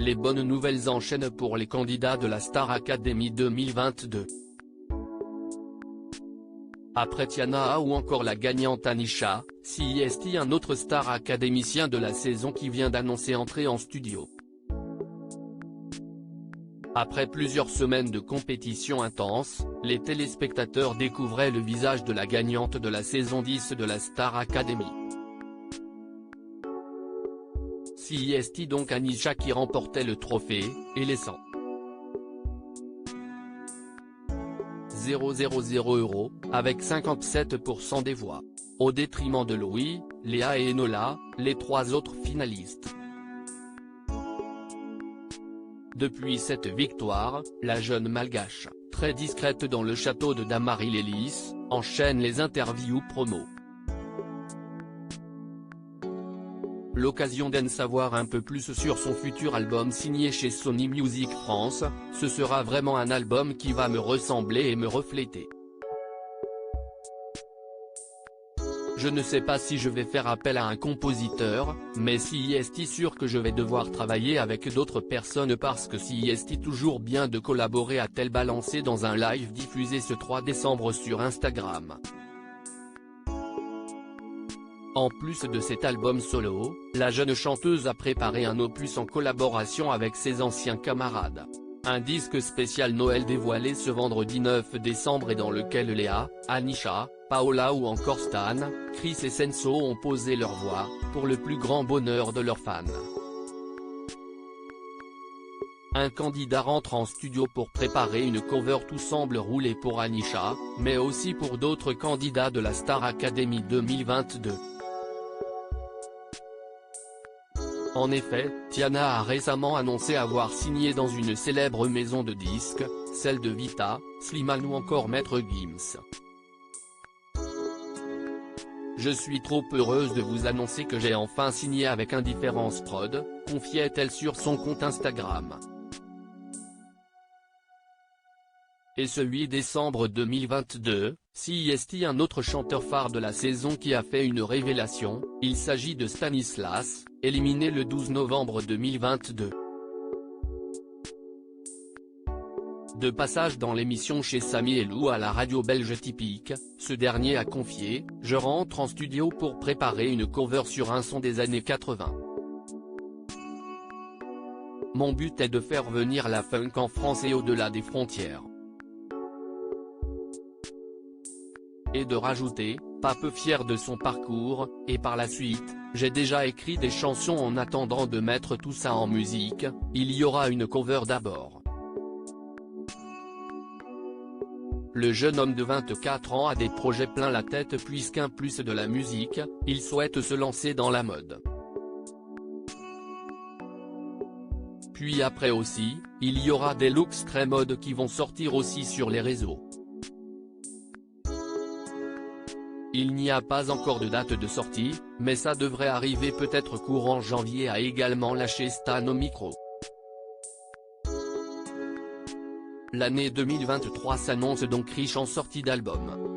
les bonnes nouvelles enchaînent pour les candidats de la Star Academy 2022. Après Tiana ou encore la gagnante Anisha, CIST, un autre star académicien de la saison qui vient d'annoncer entrer en studio. Après plusieurs semaines de compétition intense, les téléspectateurs découvraient le visage de la gagnante de la saison 10 de la Star Academy. CIST, donc Anisha, qui remportait le trophée, et laissant 000 € avec 57% des voix, au détriment de Louis, Léa et Enola, les trois autres finalistes. Depuis cette victoire, la jeune malgache, très discrète dans le château de Dammarie-les-Lys, enchaîne les interviews promo. L'occasion d'en savoir un peu plus sur son futur album signé chez Sony Music France. Ce sera vraiment un album qui va me ressembler et me refléter. Je ne sais pas si je vais faire appel à un compositeur, mais CIST sûr que je vais devoir travailler avec d'autres personnes parce que CIST toujours bien de collaborer, a-t-elle balancé dans un live diffusé ce 3 décembre sur Instagram. En plus de cet album solo, la jeune chanteuse a préparé un opus en collaboration avec ses anciens camarades. Un disque spécial Noël dévoilé ce vendredi 9 décembre et dans lequel Léa, Anisha, Paola ou encore Stan, Chris et Senso ont posé leur voix, pour le plus grand bonheur de leurs fans. Un candidat rentre en studio pour préparer une cover. Tout semble rouler pour Anisha, mais aussi pour d'autres candidats de la Star Academy 2022. En effet, Tiana a récemment annoncé avoir signé dans une célèbre maison de disques, celle de Vita, Slimane ou encore Maître Gims. Je suis trop heureuse de vous annoncer que j'ai enfin signé avec Indifference Prod, confiait-elle sur son compte Instagram. Et ce 8 décembre 2022, CIST, un autre chanteur phare de la saison qui a fait une révélation, il s'agit de Stanislas, éliminé le 12 novembre 2022. De passage dans l'émission chez Samy et Lou à la radio belge Typique, ce dernier a confié « Je rentre en studio pour préparer une cover sur un son des années 80. Mon but est de faire venir la funk en France et au-delà des frontières. » Et de rajouter, pas peu fier de son parcours, et par la suite, j'ai déjà écrit des chansons en attendant de mettre tout ça en musique, il y aura une cover d'abord. Le jeune homme de 24 ans a des projets plein la tête puisqu'en plus de la musique, il souhaite se lancer dans la mode. Puis après aussi, il y aura des looks très mode qui vont sortir aussi sur les réseaux. Il n'y a pas encore de date de sortie, mais ça devrait arriver peut-être courant janvier, a également lâché Stan au micro. L'année 2023 s'annonce donc riche en sorties d'albums.